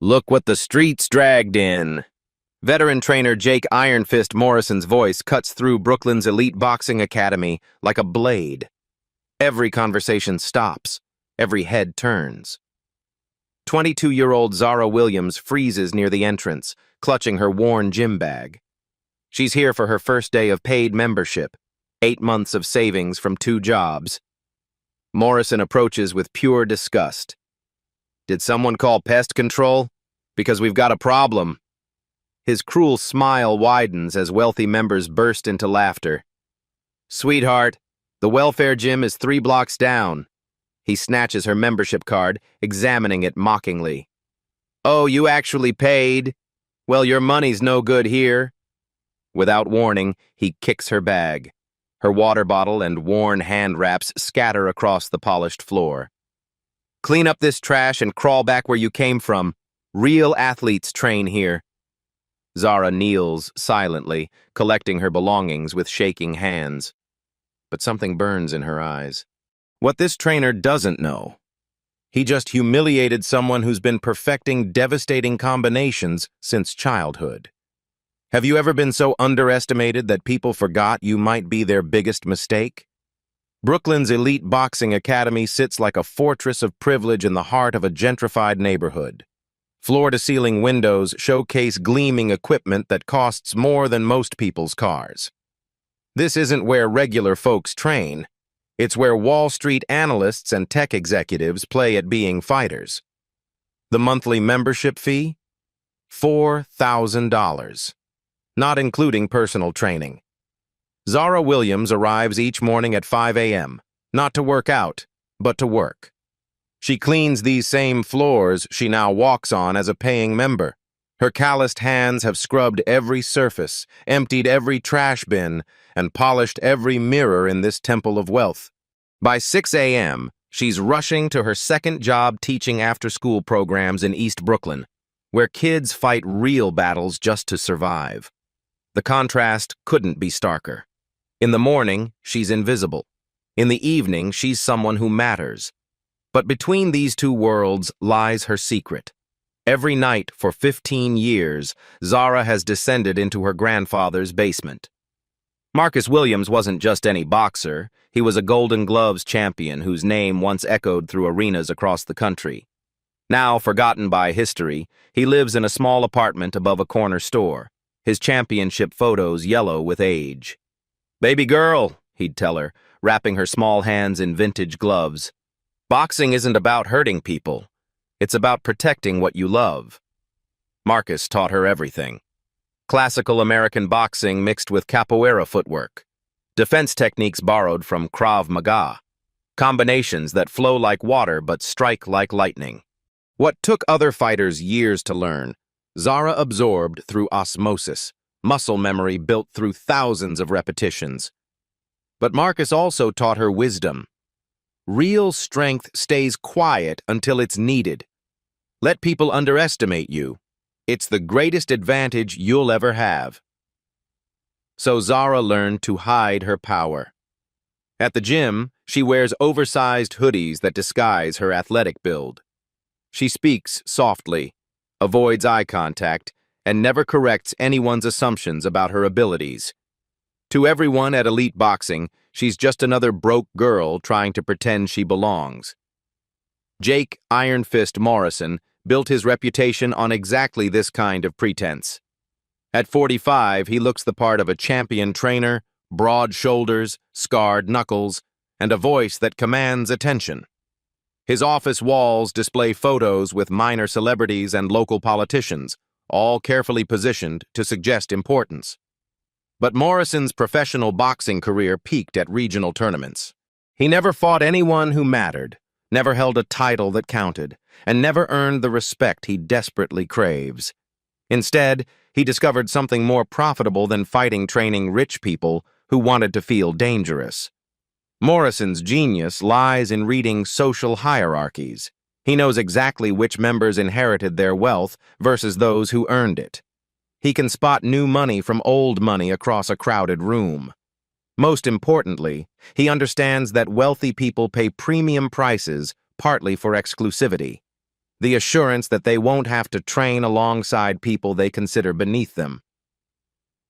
Look what the streets dragged in. Veteran trainer Jake Iron Fist Morrison's voice cuts through Brooklyn's elite boxing academy like a blade. Every conversation stops. Every head turns. 22-year-old Zara Williams freezes near the entrance, clutching her worn gym bag. She's here for her first day of paid membership, 8 months of savings from 2 jobs. Morrison approaches with pure disgust. Did someone call pest control? Because we've got a problem. His cruel smile widens as wealthy members burst into laughter. Sweetheart, the welfare gym is 3 blocks down. He snatches her membership card, examining it mockingly. Oh, you actually paid? Well, your money's no good here. Without warning, he kicks her bag. Her water bottle and worn hand wraps scatter across the polished floor. Clean up this trash and crawl back where you came from. Real athletes train here. Zara kneels silently, collecting her belongings with shaking hands. But something burns in her eyes. What this trainer doesn't know. He just humiliated someone who's been perfecting devastating combinations since childhood. Have you ever been so underestimated that people forgot you might be their biggest mistake? Brooklyn's elite boxing academy sits like a fortress of privilege in the heart of a gentrified neighborhood. Floor-to-ceiling windows showcase gleaming equipment that costs more than most people's cars. This isn't where regular folks train. It's where Wall Street analysts and tech executives play at being fighters. The monthly membership fee? $4,000. Not including personal training. Zara Williams arrives each morning at 5 a.m., not to work out, but to work. She cleans these same floors she now walks on as a paying member. Her calloused hands have scrubbed every surface, emptied every trash bin, and polished every mirror in this temple of wealth. By 6 a.m., she's rushing to her second job teaching after-school programs in East Brooklyn, where kids fight real battles just to survive. The contrast couldn't be starker. In the morning, she's invisible. In the evening, she's someone who matters. But between these two worlds lies her secret. Every night for 15 years, Zara has descended into her grandfather's basement. Marcus Williams wasn't just any boxer. He was a Golden Gloves champion whose name once echoed through arenas across the country. Now forgotten by history, he lives in a small apartment above a corner store, his championship photos yellow with age. "Baby girl," he'd tell her, wrapping her small hands in vintage gloves. "Boxing isn't about hurting people. It's about protecting what you love." Marcus taught her everything. Classical American boxing mixed with capoeira footwork. Defense techniques borrowed from Krav Maga. Combinations that flow like water but strike like lightning. What took other fighters years to learn, Zara absorbed through osmosis, muscle memory built through thousands of repetitions. But Marcus also taught her wisdom. Real strength stays quiet until it's needed. Let people underestimate you. It's the greatest advantage you'll ever have. So Zara learned to hide her power. At the gym, she wears oversized hoodies that disguise her athletic build. She speaks softly, avoids eye contact, and never corrects anyone's assumptions about her abilities. To everyone at elite boxing, she's just another broke girl trying to pretend she belongs. Jake Iron Fist Morrison built his reputation on exactly this kind of pretense. At 45, he looks the part of a champion trainer, broad shoulders, scarred knuckles, and a voice that commands attention. His office walls display photos with minor celebrities and local politicians, all carefully positioned to suggest importance. But Morrison's professional boxing career peaked at regional tournaments. He never fought anyone who mattered, never held a title that counted, and never earned the respect he desperately craves. Instead, he discovered something more profitable than fighting training rich people who wanted to feel dangerous. Morrison's genius lies in reading social hierarchies. He knows exactly which members inherited their wealth versus those who earned it. He can spot new money from old money across a crowded room. Most importantly, he understands that wealthy people pay premium prices partly for exclusivity. the assurance that they won't have to train alongside people they consider beneath them.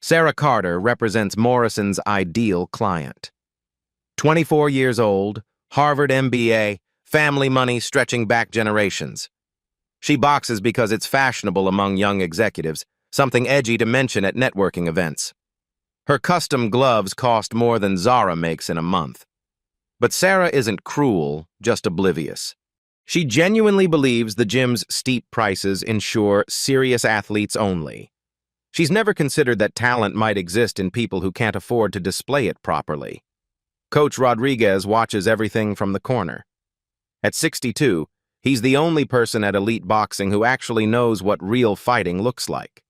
Sarah Carter represents Morrison's ideal client. 24 years old, Harvard MBA, family money stretching back generations. She boxes because it's fashionable among young executives, something edgy to mention at networking events. Her custom gloves cost more than Zara makes in a month. But Sarah isn't cruel, just oblivious. She genuinely believes the gym's steep prices ensure serious athletes only. She's never considered that talent might exist in people who can't afford to display it properly. Coach Rodriguez watches everything from the corner. At 62, he's the only person at elite boxing who actually knows what real fighting looks like.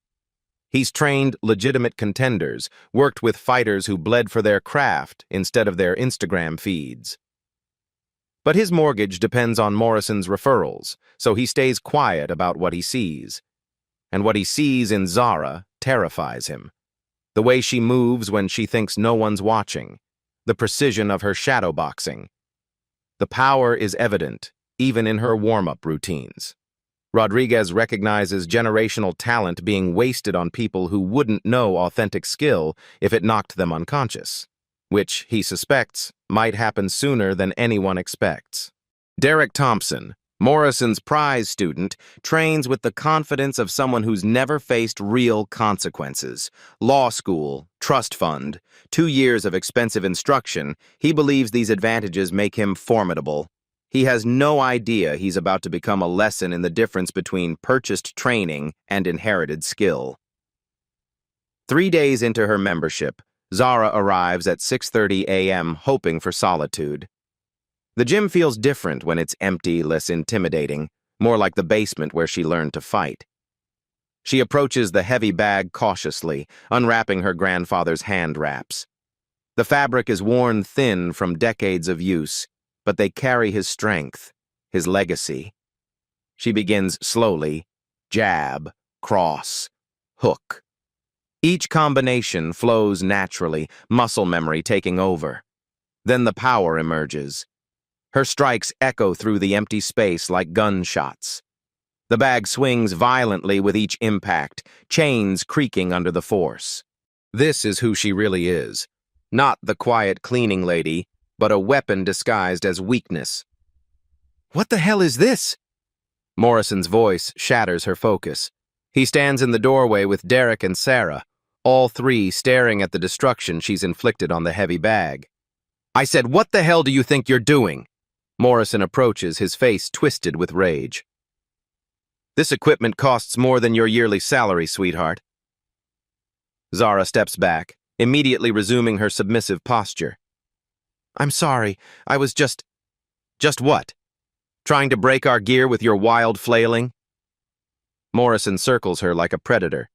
He's trained legitimate contenders, worked with fighters who bled for their craft instead of their Instagram feeds. But his mortgage depends on Morrison's referrals, so he stays quiet about what he sees. And what he sees in Zara terrifies him. The way she moves when she thinks no one's watching. The precision of her shadow boxing. The power is evident, even in her warm-up routines. Rodriguez recognizes generational talent being wasted on people who wouldn't know authentic skill if it knocked them unconscious, which, he suspects, might happen sooner than anyone expects. Derek Thompson, Morrison's prize student, trains with the confidence of someone who's never faced real consequences. Law school, trust fund, 2 years of expensive instruction, he believes these advantages make him formidable. He has no idea he's about to become a lesson in the difference between purchased training and inherited skill. 3 days into her membership, Zara arrives at 6:30 a.m. hoping for solitude. The gym feels different when it's empty, less intimidating, more like the basement where she learned to fight. She approaches the heavy bag cautiously, unwrapping her grandfather's hand wraps. The fabric is worn thin from decades of use, but they carry his strength, his legacy. She begins slowly, jab, cross, hook. Each combination flows naturally, muscle memory taking over. Then the power emerges. Her strikes echo through the empty space like gunshots. The bag swings violently with each impact, chains creaking under the force. This is who she really is. Not the quiet cleaning lady, but a weapon disguised as weakness. "What the hell is this?" Morrison's voice shatters her focus. He stands in the doorway with Derek and Sarah, all three staring at the destruction she's inflicted on the heavy bag. "I said, what the hell do you think you're doing?" Morrison approaches, his face twisted with rage. "This equipment costs more than your yearly salary, sweetheart." Zara steps back, immediately resuming her submissive posture. "I'm sorry, I was just what? Trying to break our gear with your wild flailing?" Morrison circles her like a predator.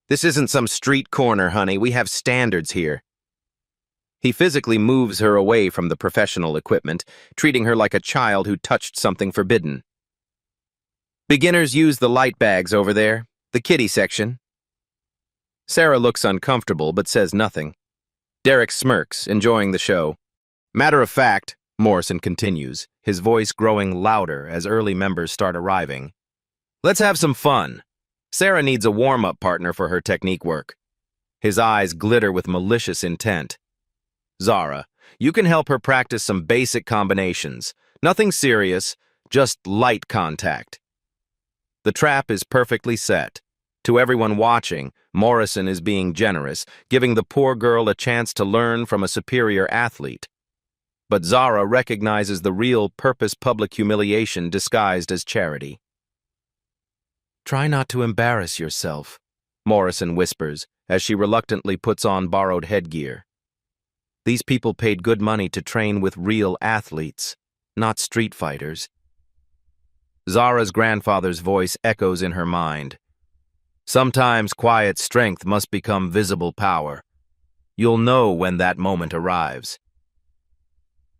"This isn't some street corner, honey. We have standards here." He physically moves her away from the professional equipment, treating her like a child who touched something forbidden. "Beginners use the light bags over there, the kiddie section." Sarah looks uncomfortable but says nothing. Derek smirks, enjoying the show. "Matter of fact," Morrison continues, his voice growing louder as early members start arriving, "let's have some fun. Sarah needs a warm-up partner for her technique work." His eyes glitter with malicious intent. "Zara, you can help her practice some basic combinations. Nothing serious, just light contact." The trap is perfectly set. To everyone watching, Morrison is being generous, giving the poor girl a chance to learn from a superior athlete. But Zara recognizes the real purpose: public humiliation disguised as charity. "Try not to embarrass yourself," Morrison whispers as she reluctantly puts on borrowed headgear. These people paid good money to train with real athletes, not street fighters. Zara's grandfather's voice echoes in her mind. "Sometimes quiet strength must become visible power. You'll know when that moment arrives."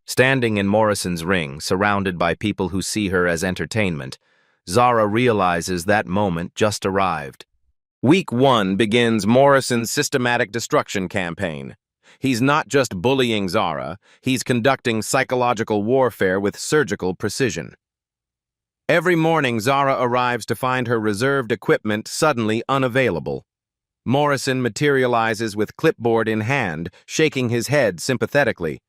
Standing in Morrison's ring, surrounded by people who see her as entertainment, Zara realizes that moment just arrived. Week 1 begins Morrison's systematic destruction campaign. He's not just bullying Zara, he's conducting psychological warfare with surgical precision. Every morning, Zara arrives to find her reserved equipment suddenly unavailable. Morrison materializes with clipboard in hand, shaking his head sympathetically.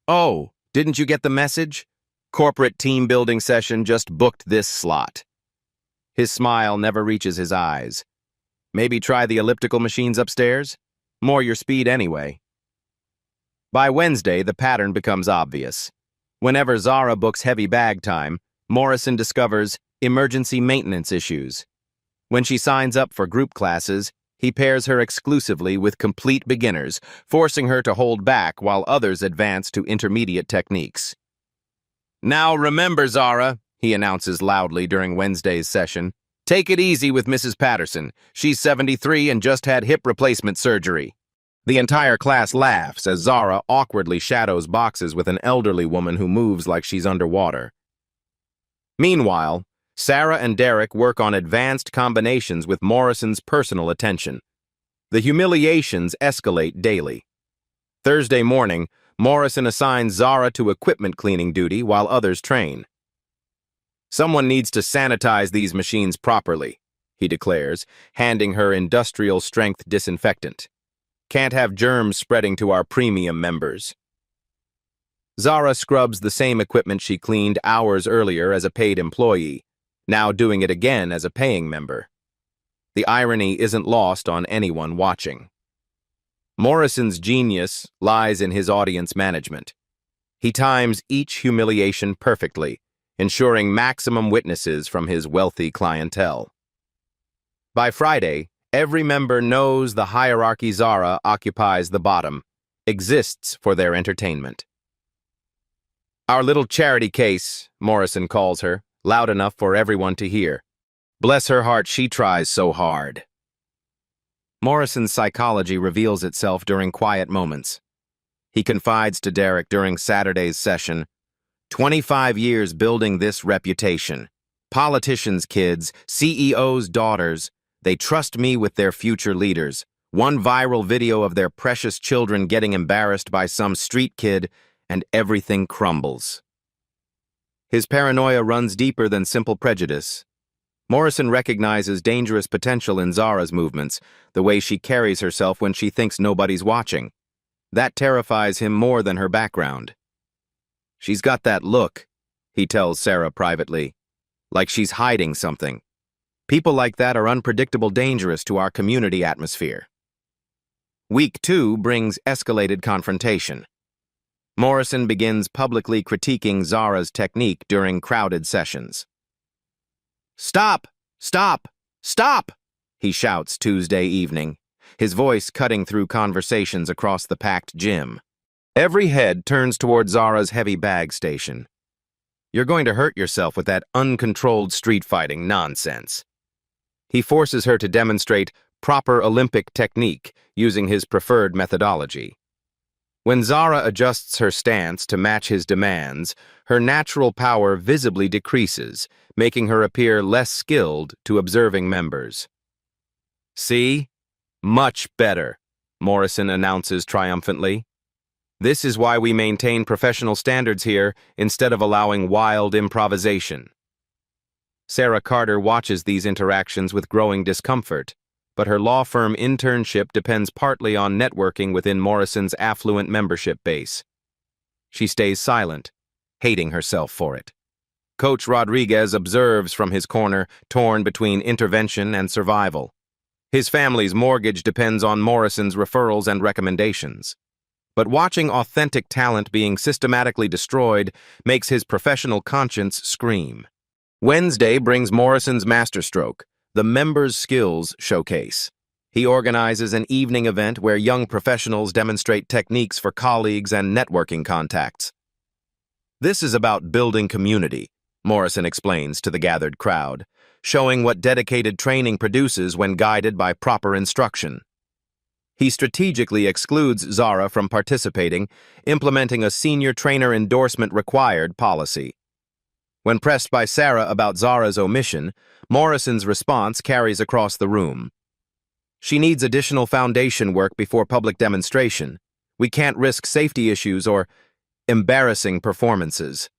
"Oh, didn't you get the message? Corporate team building session just booked this slot." His smile never reaches his eyes. "Maybe try the elliptical machines upstairs? More your speed anyway." By Wednesday, the pattern becomes obvious. Whenever Zara books heavy bag time, Morrison discovers emergency maintenance issues. When she signs up for group classes, he pairs her exclusively with complete beginners, forcing her to hold back while others advance to intermediate techniques. "Now remember, Zara," he announces loudly during Wednesday's session, "take it easy with Mrs. Patterson. She's 73 and just had hip replacement surgery." The entire class laughs as Zara awkwardly shadows boxes with an elderly woman who moves like she's underwater. Meanwhile, Sarah and Derek work on advanced combinations with Morrison's personal attention. The humiliations escalate daily. Thursday morning, Morrison assigns Zara to equipment cleaning duty while others train. "Someone needs to sanitize these machines properly," he declares, handing her industrial-strength disinfectant. "Can't have germs spreading to our premium members." Zara scrubs the same equipment she cleaned hours earlier as a paid employee, now doing it again as a paying member. The irony isn't lost on anyone watching. Morrison's genius lies in his audience management. He times each humiliation perfectly, ensuring maximum witnesses from his wealthy clientele. By Friday, every member knows the hierarchy Zara occupies the bottom, exists for their entertainment. "Our little charity case," Morrison calls her, loud enough for everyone to hear. "Bless her heart, she tries so hard." Morrison's psychology reveals itself during quiet moments. He confides to Derek during Saturday's session, 25 years building this reputation. Politicians' kids, CEOs' daughters, they trust me with their future leaders. One viral video of their precious children getting embarrassed by some street kid, and everything crumbles. His paranoia runs deeper than simple prejudice. Morrison recognizes dangerous potential in Zara's movements, the way she carries herself when she thinks nobody's watching. That terrifies him more than her background. "She's got that look," he tells Sarah privately, "like she's hiding something. People like that are unpredictable, dangerous to our community atmosphere." Week 2 brings escalated confrontation. Morrison begins publicly critiquing Zara's technique during crowded sessions. "Stop! Stop! Stop!" he shouts Tuesday evening, his voice cutting through conversations across the packed gym. Every head turns toward Zara's heavy bag station. "You're going to hurt yourself with that uncontrolled street fighting nonsense." He forces her to demonstrate proper Olympic technique using his preferred methodology. When Zara adjusts her stance to match his demands, her natural power visibly decreases, making her appear less skilled to observing members. "See? Much better," Morrison announces triumphantly. "This is why we maintain professional standards here instead of allowing wild improvisation." Sarah Carter watches these interactions with growing discomfort, but her law firm internship depends partly on networking within Morrison's affluent membership base. She stays silent, hating herself for it. Coach Rodriguez observes from his corner, torn between intervention and survival. His family's mortgage depends on Morrison's referrals and recommendations. But watching authentic talent being systematically destroyed makes his professional conscience scream. Wednesday brings Morrison's masterstroke, the Members' Skills Showcase. He organizes an evening event where young professionals demonstrate techniques for colleagues and networking contacts. "This is about building community," Morrison explains to the gathered crowd, showing what dedicated training produces when guided by proper instruction. He strategically excludes Zara from participating, implementing a senior trainer endorsement required policy. When pressed by Sarah about Zara's omission, Morrison's response carries across the room. "She needs additional foundation work before public demonstration. We can't risk safety issues or embarrassing performances."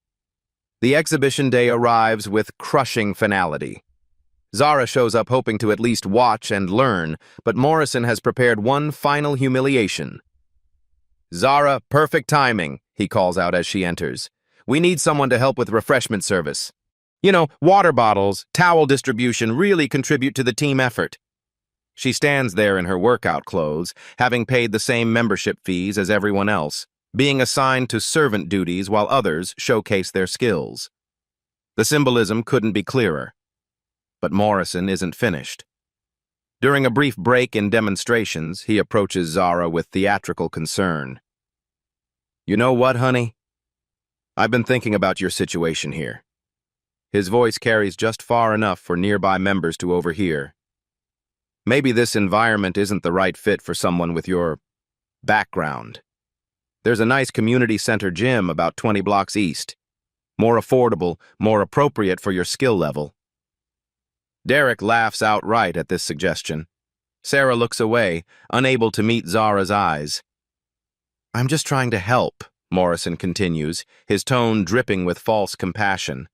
The exhibition day arrives with crushing finality. Zara shows up hoping to at least watch and learn, but Morrison has prepared one final humiliation. "Zara, perfect timing," he calls out as she enters. "We need someone to help with refreshment service. Water bottles, towel distribution really contribute to the team effort." She stands there in her workout clothes, having paid the same membership fees as everyone else, being assigned to servant duties while others showcase their skills. The symbolism couldn't be clearer. But Morrison isn't finished. During a brief break in demonstrations, he approaches Zara with theatrical concern. "You know what, honey? I've been thinking about your situation here." His voice carries just far enough for nearby members to overhear. "Maybe this environment isn't the right fit for someone with your background. There's a nice community center gym about 20 blocks east. More affordable, more appropriate for your skill level." Derek laughs outright at this suggestion. Sarah looks away, unable to meet Zara's eyes. "I'm just trying to help," Morrison continues, his tone dripping with false compassion.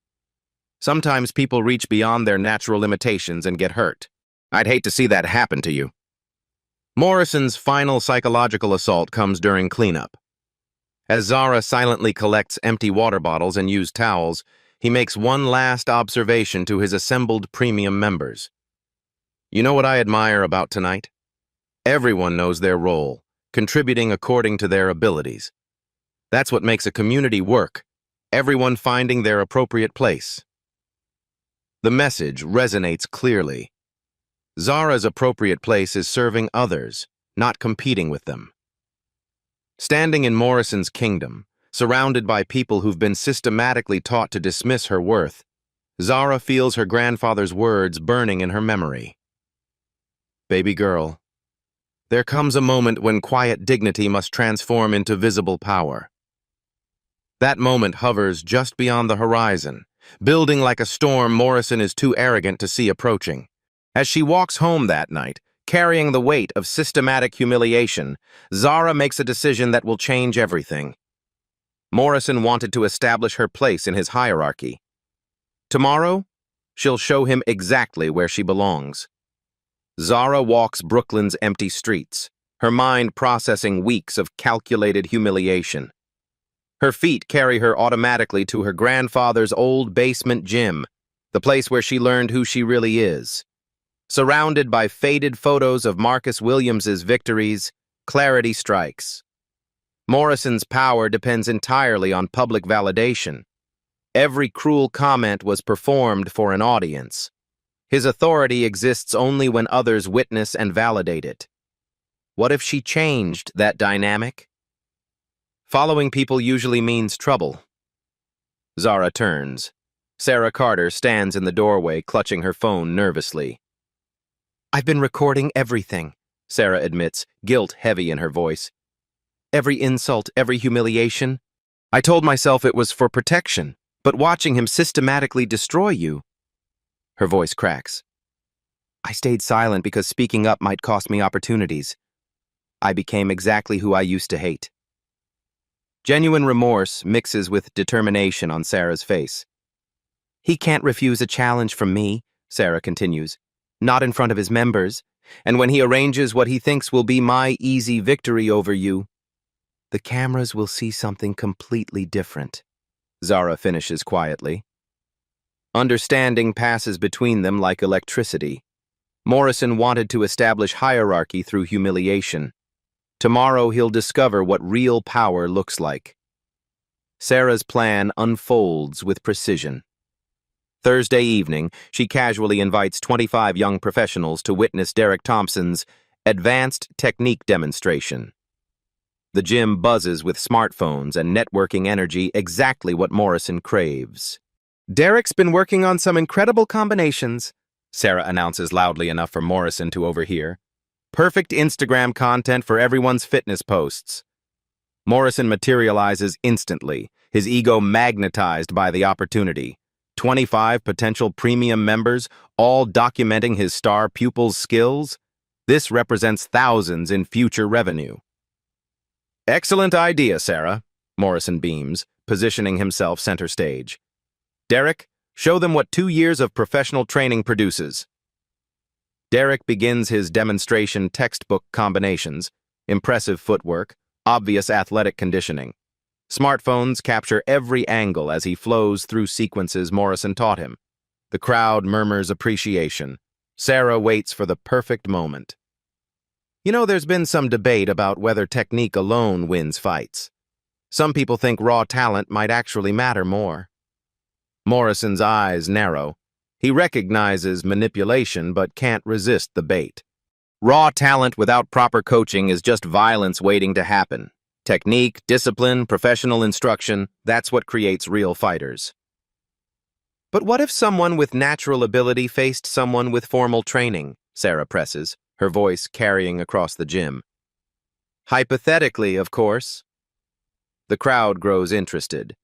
"Sometimes people reach beyond their natural limitations and get hurt. I'd hate to see that happen to you." Morrison's final psychological assault comes during cleanup. As Zara silently collects empty water bottles and used towels, he makes one last observation to his assembled premium members. "You know what I admire about tonight? Everyone knows their role, contributing according to their abilities. That's what makes a community work, everyone finding their appropriate place." The message resonates clearly. Zara's appropriate place is serving others, not competing with them. Standing in Morrison's kingdom, surrounded by people who've been systematically taught to dismiss her worth, Zara feels her grandfather's words burning in her memory. "Baby girl, there comes a moment when quiet dignity must transform into visible power." That moment hovers just beyond the horizon, building like a storm Morrison is too arrogant to see approaching. As she walks home that night, carrying the weight of systematic humiliation, Zara makes a decision that will change everything. Morrison wanted to establish her place in his hierarchy. Tomorrow, she'll show him exactly where she belongs. Zara walks Brooklyn's empty streets, her mind processing weeks of calculated humiliation. Her feet carry her automatically to her grandfather's old basement gym, the place where she learned who she really is. Surrounded by faded photos of Marcus Williams's victories, clarity strikes. Morrison's power depends entirely on public validation. Every cruel comment was performed for an audience. His authority exists only when others witness and validate it. What if she changed that dynamic? Following people usually means trouble. Zara turns. Sarah Carter stands in the doorway, clutching her phone nervously. "I've been recording everything," Sarah admits, guilt heavy in her voice. "Every insult, every humiliation. I told myself it was for protection, but watching him systematically destroy you..." Her voice cracks. "I stayed silent because speaking up might cost me opportunities. I became exactly who I used to hate." Genuine remorse mixes with determination on Sarah's face. "He can't refuse a challenge from me," Sarah continues, "not in front of his members, and when he arranges what he thinks will be my easy victory over you, the cameras will see something completely different," Zara finishes quietly. Understanding passes between them like electricity. Morrison wanted to establish hierarchy through humiliation. Tomorrow he'll discover what real power looks like. Sarah's plan unfolds with precision. Thursday evening, she casually invites 25 young professionals to witness Derek Thompson's advanced technique demonstration. The gym buzzes with smartphones and networking energy, exactly what Morrison craves. "Derek's been working on some incredible combinations," Sarah announces loudly enough for Morrison to overhear. "Perfect Instagram content for everyone's fitness posts." Morrison materializes instantly, his ego magnetized by the opportunity. 25 potential premium members, all documenting his star pupils' skills. This represents thousands in future revenue. "Excellent idea, Sarah," Morrison beams, positioning himself center stage. Derek, show them what 2 years of professional training produces. Derek begins his demonstration textbook combinations, impressive footwork, obvious athletic conditioning. Smartphones capture every angle as he flows through sequences Morrison taught him. The crowd murmurs appreciation. Sarah waits for the perfect moment. You know, there's been some debate about whether technique alone wins fights. Some people think raw talent might actually matter more. Morrison's eyes narrow. He recognizes manipulation but can't resist the bait. Raw talent without proper coaching is just violence waiting to happen. Technique, discipline, professional instruction, that's what creates real fighters. But what if someone with natural ability faced someone with formal training? Sarah presses, her voice carrying across the gym. Hypothetically, of course. The crowd grows interested.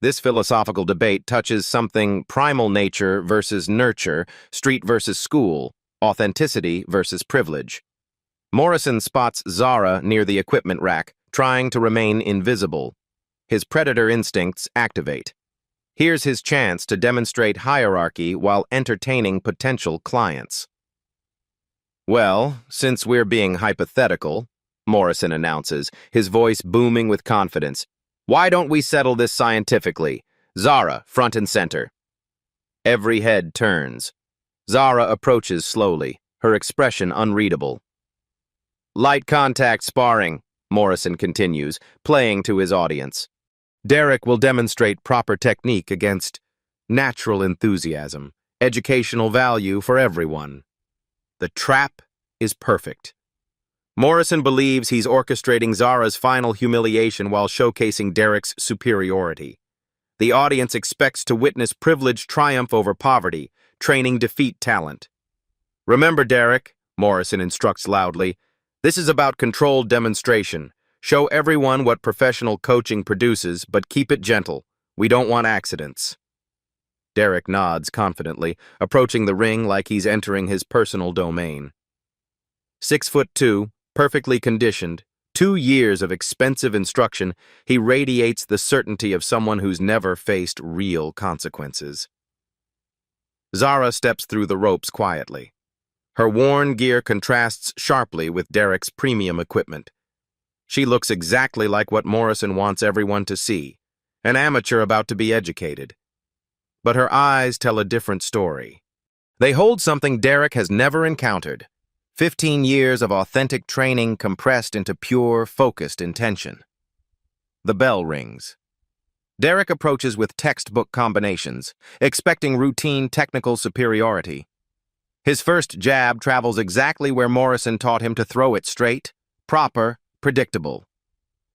This philosophical debate touches something primal nature versus nurture, street versus school, authenticity versus privilege. Morrison spots Zara near the equipment rack, trying to remain invisible. His predator instincts activate. Here's his chance to demonstrate hierarchy while entertaining potential clients. Well, since we're being hypothetical, Morrison announces, his voice booming with confidence, why don't we settle this scientifically? Zara, front and center. Every head turns. Zara approaches slowly, her expression unreadable. Light contact sparring, Morrison continues, playing to his audience. Derek will demonstrate proper technique against natural enthusiasm, educational value for everyone. The trap is perfect. Morrison believes he's orchestrating Zara's final humiliation while showcasing Derek's superiority. The audience expects to witness privilege triumph over poverty, training defeat talent. Remember, Derek, Morrison instructs loudly, this is about controlled demonstration. Show everyone what professional coaching produces, but keep it gentle. We don't want accidents. Derek nods confidently, approaching the ring like he's entering his personal domain. 6'2", perfectly conditioned, 2 years of expensive instruction, he radiates the certainty of someone who's never faced real consequences. Zara steps through the ropes quietly. Her worn gear contrasts sharply with Derek's premium equipment. She looks exactly like what Morrison wants everyone to see, an amateur about to be educated. But her eyes tell a different story. They hold something Derek has never encountered. 15 years of authentic training compressed into pure, focused intention. The bell rings. Derek approaches with textbook combinations, expecting routine technical superiority. His first jab travels exactly where Morrison taught him to throw it straight, proper, predictable.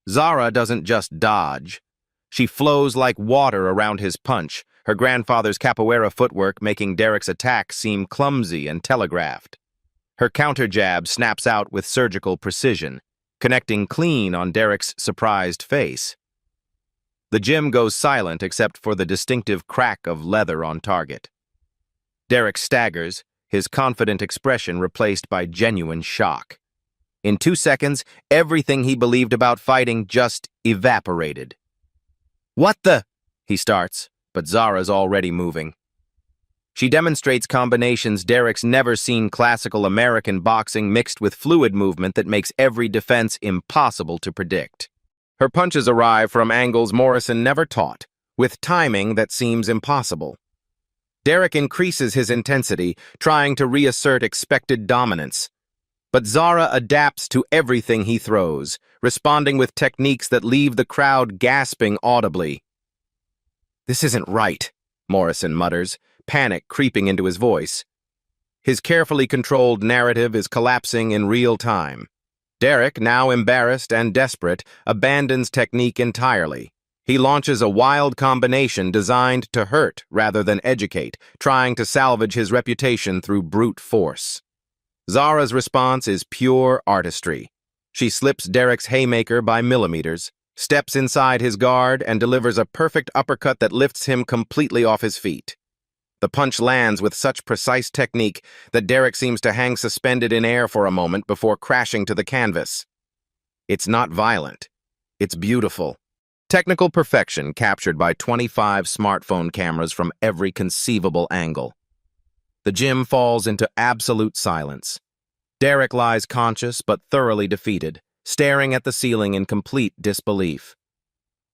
Zara doesn't just dodge. She flows like water around his punch, her grandfather's capoeira footwork making Derek's attack seem clumsy and telegraphed. Her counter jab snaps out with surgical precision, connecting clean on Derek's surprised face. The gym goes silent except for the distinctive crack of leather on target. Derek staggers, his confident expression replaced by genuine shock. In 2 seconds, everything he believed about fighting just evaporated. What the? He starts, but Zara's already moving. She demonstrates combinations Derek's never seen classical American boxing mixed with fluid movement that makes every defense impossible to predict. Her punches arrive from angles Morrison never taught, with timing that seems impossible. Derek increases his intensity, trying to reassert expected dominance. But Zara adapts to everything he throws, responding with techniques that leave the crowd gasping audibly. This isn't right, Morrison mutters, panic creeping into his voice. His carefully controlled narrative is collapsing in real time. Derek, now embarrassed and desperate, abandons technique entirely. He launches a wild combination designed to hurt rather than educate, trying to salvage his reputation through brute force. Zara's response is pure artistry. She slips Derek's haymaker by millimeters, steps inside his guard, and delivers a perfect uppercut that lifts him completely off his feet. The punch lands with such precise technique that Derek seems to hang suspended in air for a moment before crashing to the canvas. It's not violent. It's beautiful. Technical perfection captured by 25 smartphone cameras from every conceivable angle. The gym falls into absolute silence. Derek lies conscious but thoroughly defeated, staring at the ceiling in complete disbelief.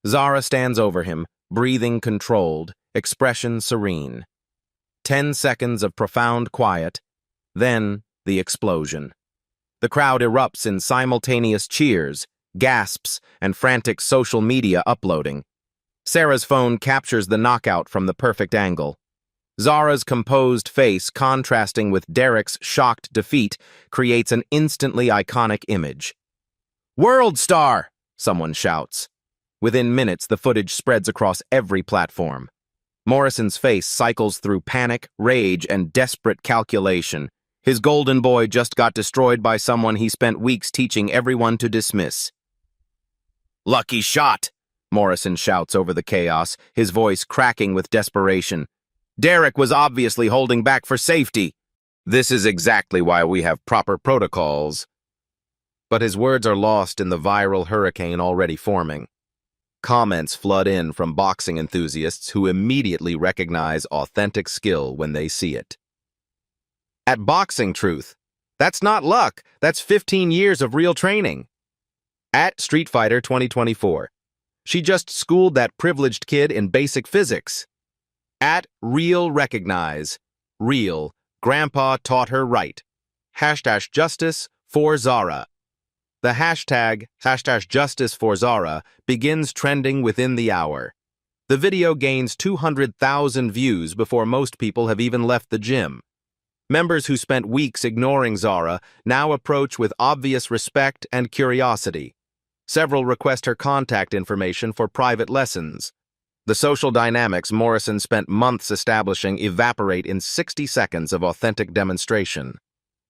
Zara stands over him, breathing controlled, expression serene. 10 seconds of profound quiet, then the explosion. The crowd erupts in simultaneous cheers, gasps, and frantic social media uploading. Sarah's phone captures the knockout from the perfect angle. Zara's composed face, contrasting with Derek's shocked defeat, creates an instantly iconic image. "World star!" someone shouts. Within minutes, the footage spreads across every platform. Morrison's face cycles through panic, rage, and desperate calculation. His golden boy just got destroyed by someone he spent weeks teaching everyone to dismiss. "Lucky shot!" Morrison shouts over the chaos, his voice cracking with desperation. "Derek was obviously holding back for safety. This is exactly why we have proper protocols." But his words are lost in the viral hurricane already forming. Comments flood in from boxing enthusiasts who immediately recognize authentic skill when they see it. At Boxing Truth, "That's not luck, that's 15 years of real training." At Street Fighter 2024, "She just schooled that privileged kid in basic physics." At Real Recognize, "Real, Grandpa taught her right." #Justice for Zara. The hashtag #Justice for Zara begins trending within the hour. The video gains 200,000 views before most people have even left the gym. Members who spent weeks ignoring Zara now approach with obvious respect and curiosity. Several request her contact information for private lessons. The social dynamics Morrison spent months establishing evaporate in 60 seconds of authentic demonstration.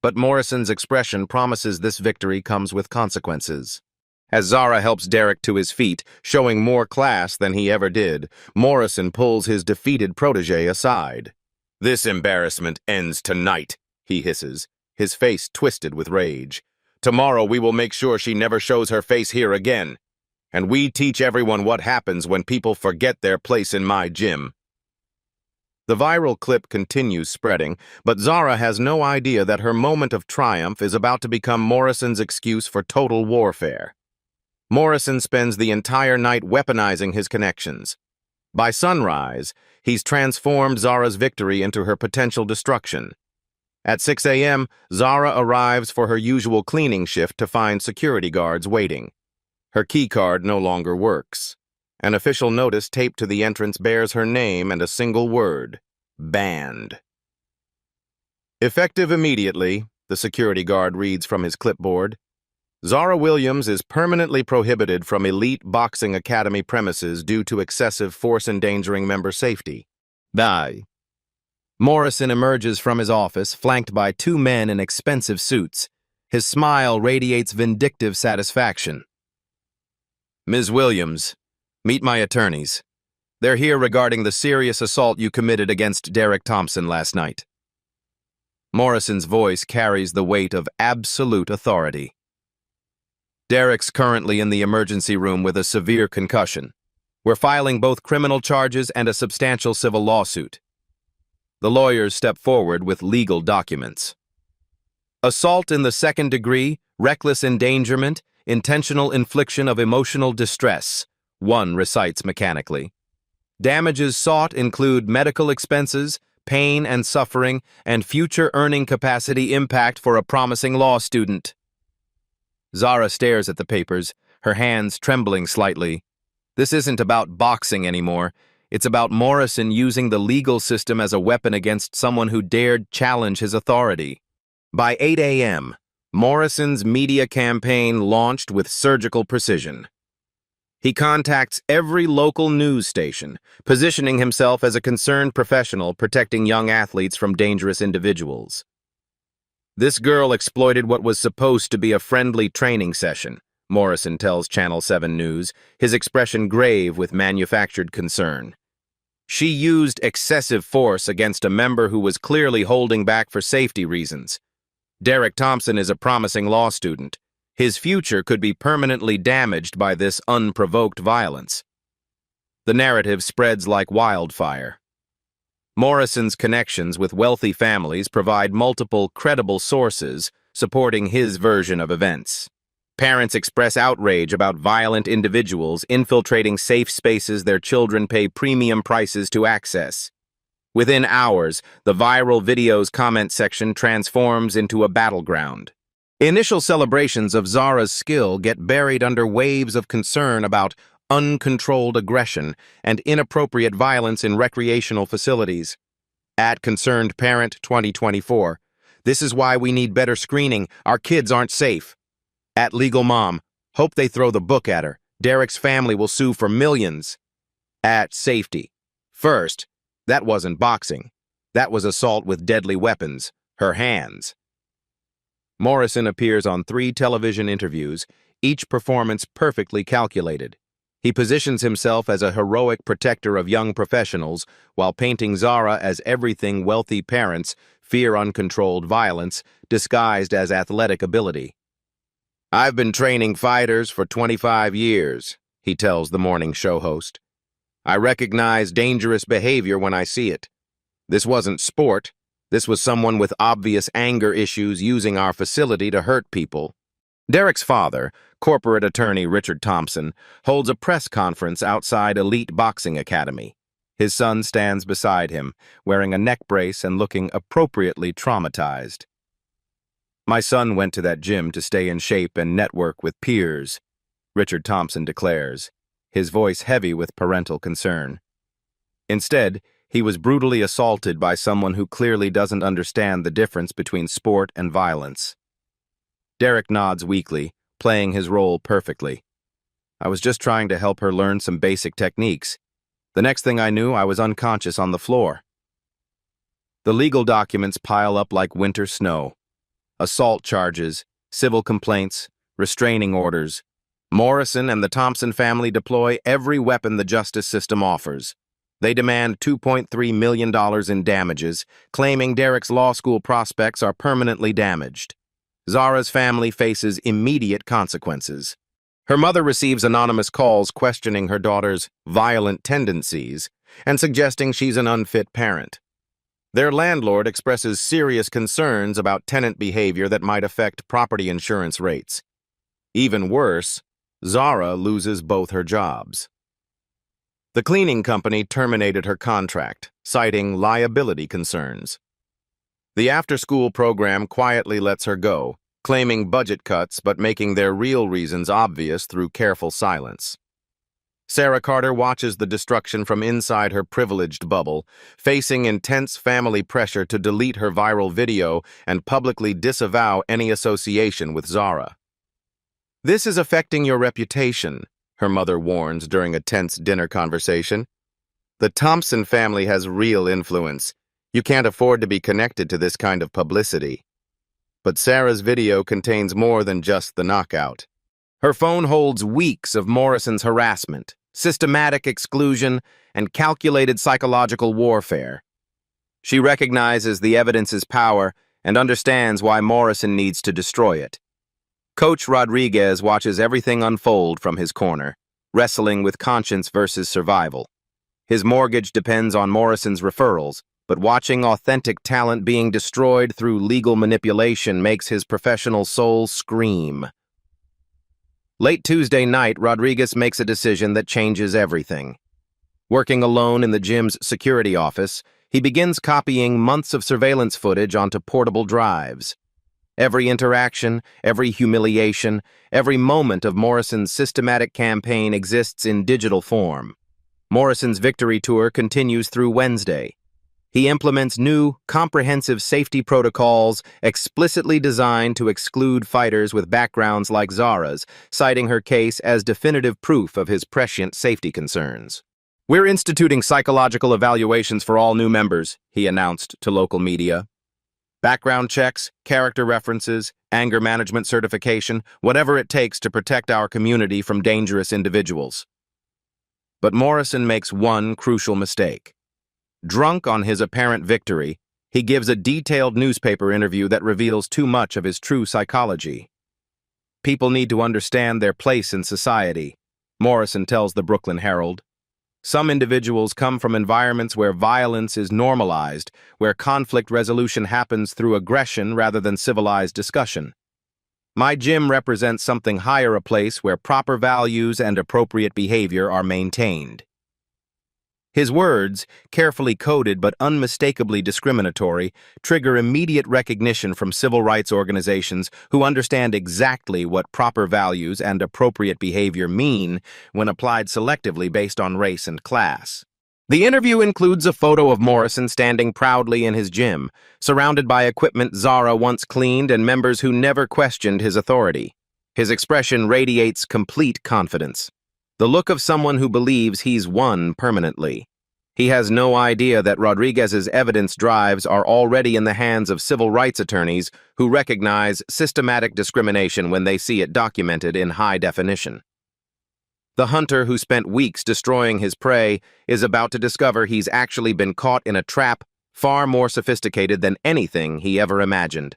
But Morrison's expression promises this victory comes with consequences. As Zara helps Derek to his feet, showing more class than he ever did, Morrison pulls his defeated protege aside. "This embarrassment ends tonight," he hisses, his face twisted with rage. "Tomorrow we will make sure she never shows her face here again. And we teach everyone what happens when people forget their place in my gym." The viral clip continues spreading, but Zara has no idea that her moment of triumph is about to become Morrison's excuse for total warfare. Morrison spends the entire night weaponizing his connections. By sunrise, he's transformed Zara's victory into her potential destruction. At 6 a.m., Zara arrives for her usual cleaning shift to find security guards waiting. Her keycard no longer works. An official notice taped to the entrance bears her name and a single word: banned. "Effective immediately," the security guard reads from his clipboard. "Zara Williams is permanently prohibited from Elite Boxing Academy premises due to excessive force endangering member safety. Die." Morrison emerges from his office, flanked by 2 men in expensive suits. His smile radiates vindictive satisfaction. "Ms. Williams, meet my attorneys. They're here regarding the serious assault you committed against Derek Thompson last night." Morrison's voice carries the weight of absolute authority. "Derek's currently in the emergency room with a severe concussion. We're filing both criminal charges and a substantial civil lawsuit." The lawyers step forward with legal documents. "Assault in the second degree, reckless endangerment, intentional infliction of emotional distress," one recites mechanically. "Damages sought include medical expenses, pain and suffering, and future earning capacity impact for a promising law student." Zara stares at the papers, her hands trembling slightly. This isn't about boxing anymore. It's about Morrison using the legal system as a weapon against someone who dared challenge his authority. By 8 a.m., Morrison's media campaign launched with surgical precision. He contacts every local news station, positioning himself as a concerned professional protecting young athletes from dangerous individuals. "This girl exploited what was supposed to be a friendly training session," Morrison tells Channel 7 News, his expression grave with manufactured concern. "She used excessive force against a member who was clearly holding back for safety reasons. Derek Thompson is a promising law student. His future could be permanently damaged by this unprovoked violence. The narrative spreads like wildfire. Morrison's connections with wealthy families provide multiple credible sources supporting his version of events. Parents express outrage about violent individuals infiltrating safe spaces their children pay premium prices to access. Within hours, the viral video's comment section transforms into a battleground. Initial celebrations of Zara's skill get buried under waves of concern about uncontrolled aggression and inappropriate violence in recreational facilities. At Concerned Parent 2024, this is why we need better screening. Our kids aren't safe. At Legal Mom, hope they throw the book at her. Derek's family will sue for millions. At Safety, first, that wasn't boxing. That was assault with deadly weapons, her hands. Morrison appears on 3 television interviews, each performance perfectly calculated. He positions himself as a heroic protector of young professionals while painting Zara as everything wealthy parents fear: uncontrolled violence disguised as athletic ability. "I've been training fighters for 25 years, he tells the morning show host. "I recognize dangerous behavior when I see it. This wasn't sport. This was someone with obvious anger issues using our facility to hurt people." Derek's father, corporate attorney Richard Thompson, holds a press conference outside Elite Boxing Academy. His son stands beside him, wearing a neck brace and looking appropriately traumatized. "My son went to that gym to stay in shape and network with peers," Richard Thompson declares, his voice heavy with parental concern. "Instead, he was brutally assaulted by someone who clearly doesn't understand the difference between sport and violence." Derek nods weakly, playing his role perfectly. "I was just trying to help her learn some basic techniques. The next thing I knew, I was unconscious on the floor." The legal documents pile up like winter snow. Assault charges, civil complaints, restraining orders. Morrison and the Thompson family deploy every weapon the justice system offers. They demand $2.3 million in damages, claiming Derek's law school prospects are permanently damaged. Zara's family faces immediate consequences. Her mother receives anonymous calls questioning her daughter's violent tendencies and suggesting she's an unfit parent. Their landlord expresses serious concerns about tenant behavior that might affect property insurance rates. Even worse, Zara loses both her jobs. The cleaning company terminated her contract, citing liability concerns. The after-school program quietly lets her go, claiming budget cuts but making their real reasons obvious through careful silence. Sarah Carter watches the destruction from inside her privileged bubble, facing intense family pressure to delete her viral video and publicly disavow any association with Zara. "This is affecting your reputation," her mother warns during a tense dinner conversation. "The Thompson family has real influence. You can't afford to be connected to this kind of publicity." But Sarah's video contains more than just the knockout. Her phone holds weeks of Morrison's harassment, systematic exclusion, and calculated psychological warfare. She recognizes the evidence's power and understands why Morrison needs to destroy it. Coach Rodriguez watches everything unfold from his corner, wrestling with conscience versus survival. His mortgage depends on Morrison's referrals, but watching authentic talent being destroyed through legal manipulation makes his professional soul scream. Late Tuesday night, Rodriguez makes a decision that changes everything. Working alone in the gym's security office, he begins copying months of surveillance footage onto portable drives. Every interaction, every humiliation, every moment of Morrison's systematic campaign exists in digital form. Morrison's victory tour continues through Wednesday. He implements new, comprehensive safety protocols explicitly designed to exclude fighters with backgrounds like Zara's, citing her case as definitive proof of his prescient safety concerns. "We're instituting psychological evaluations for all new members," he announced to local media. "Background checks, character references, anger management certification, whatever it takes to protect our community from dangerous individuals." But Morrison makes one crucial mistake. Drunk on his apparent victory, he gives a detailed newspaper interview that reveals too much of his true psychology. "People need to understand their place in society," Morrison tells the Brooklyn Herald. Some individuals come from environments where violence is normalized, where conflict resolution happens through aggression rather than civilized discussion. My gym represents something higher, a place where proper values and appropriate behavior are maintained. His words, carefully coded but unmistakably discriminatory, trigger immediate recognition from civil rights organizations who understand exactly what proper values and appropriate behavior mean when applied selectively based on race and class. The interview includes a photo of Morrison standing proudly in his gym, surrounded by equipment Zara once cleaned and members who never questioned his authority. His expression radiates complete confidence. The look of someone who believes he's won permanently. He has no idea that Rodriguez's evidence drives are already in the hands of civil rights attorneys who recognize systematic discrimination when they see it documented in high definition. The hunter who spent weeks destroying his prey is about to discover he's actually been caught in a trap far more sophisticated than anything he ever imagined.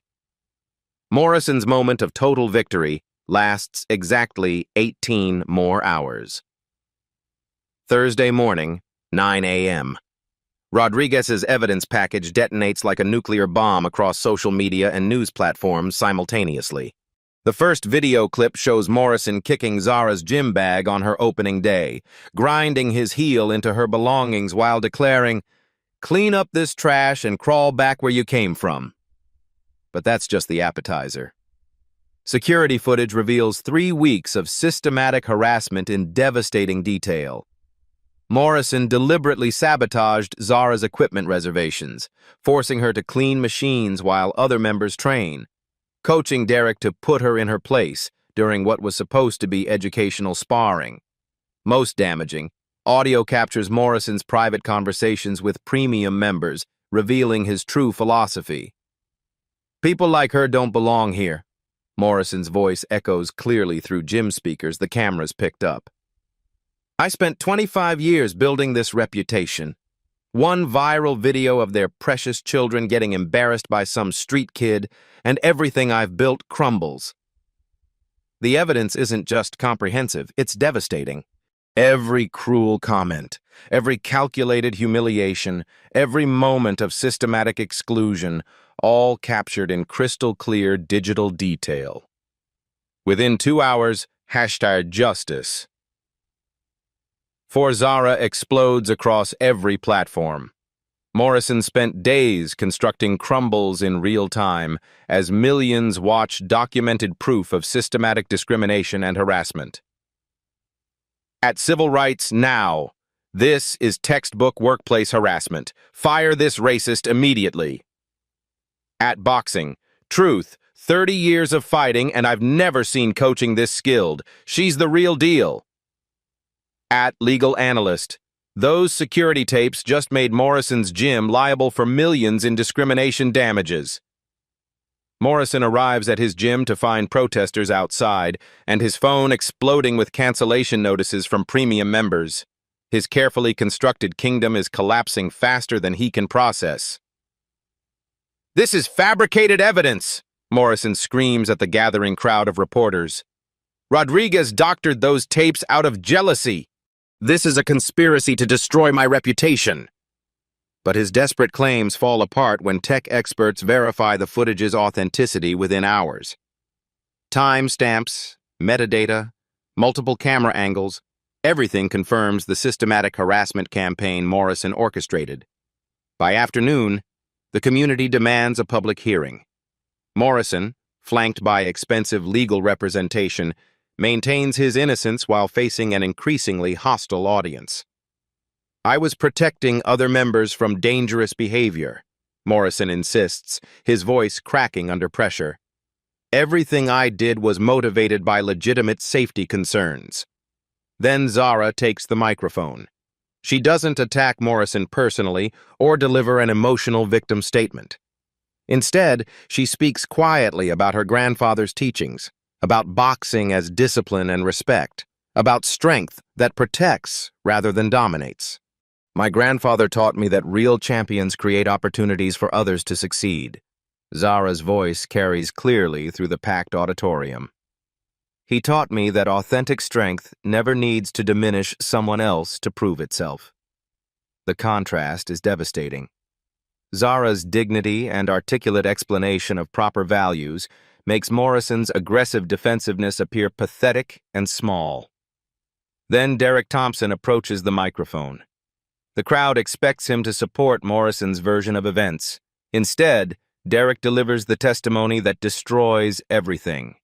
Morrison's moment of total victory lasts exactly 18 more hours. Thursday morning, 9 a.m. Rodriguez's evidence package detonates like a nuclear bomb across social media and news platforms simultaneously. The first video clip shows Morrison kicking Zara's gym bag on her opening day, grinding his heel into her belongings while declaring, "Clean up this trash and crawl back where you came from." But that's just the appetizer. Security footage reveals 3 weeks of systematic harassment in devastating detail. Morrison deliberately sabotaged Zara's equipment reservations, forcing her to clean machines while other members train, coaching Derek to put her in her place during what was supposed to be educational sparring. Most damaging, audio captures Morrison's private conversations with premium members, revealing his true philosophy. "People like her don't belong here." Morrison's voice echoes clearly through gym speakers the cameras picked up. "I spent 25 years building this reputation. One viral video of their precious children getting embarrassed by some street kid, and everything I've built crumbles." The evidence isn't just comprehensive, it's devastating. Every cruel comment, every calculated humiliation, every moment of systematic exclusion, all captured in crystal-clear digital detail. Within 2 hours, #justice. For Zara explodes across every platform. Morrison spent days constructing crumbles in real time as millions watch documented proof of systematic discrimination and harassment. At Civil Rights Now, this is textbook workplace harassment. Fire this racist immediately. At Boxing, Truth, 30 years of fighting and I've never seen coaching this skilled. She's the real deal. At Legal Analyst, those security tapes just made Morrison's gym liable for millions in discrimination damages. Morrison arrives at his gym to find protesters outside and his phone exploding with cancellation notices from premium members. His carefully constructed kingdom is collapsing faster than he can process. "This is fabricated evidence," Morrison screams at the gathering crowd of reporters. "Rodriguez doctored those tapes out of jealousy. This is a conspiracy to destroy my reputation." But his desperate claims fall apart when tech experts verify the footage's authenticity within hours. Timestamps, metadata, multiple camera angles, everything confirms the systematic harassment campaign Morrison orchestrated. By afternoon, the community demands a public hearing. Morrison, flanked by expensive legal representation, maintains his innocence while facing an increasingly hostile audience. "I was protecting other members from dangerous behavior," Morrison insists, his voice cracking under pressure. "Everything I did was motivated by legitimate safety concerns." Then Zara takes the microphone. She doesn't attack Morrison personally or deliver an emotional victim statement. Instead, she speaks quietly about her grandfather's teachings, about boxing as discipline and respect, about strength that protects rather than dominates. "My grandfather taught me that real champions create opportunities for others to succeed." Zara's voice carries clearly through the packed auditorium. He taught me that authentic strength never needs to diminish someone else to prove itself. The contrast is devastating. Zara's dignity and articulate explanation of proper values makes Morrison's aggressive defensiveness appear pathetic and small. Then Derek Thompson approaches the microphone. The crowd expects him to support Morrison's version of events. Instead, Derek delivers the testimony that destroys everything.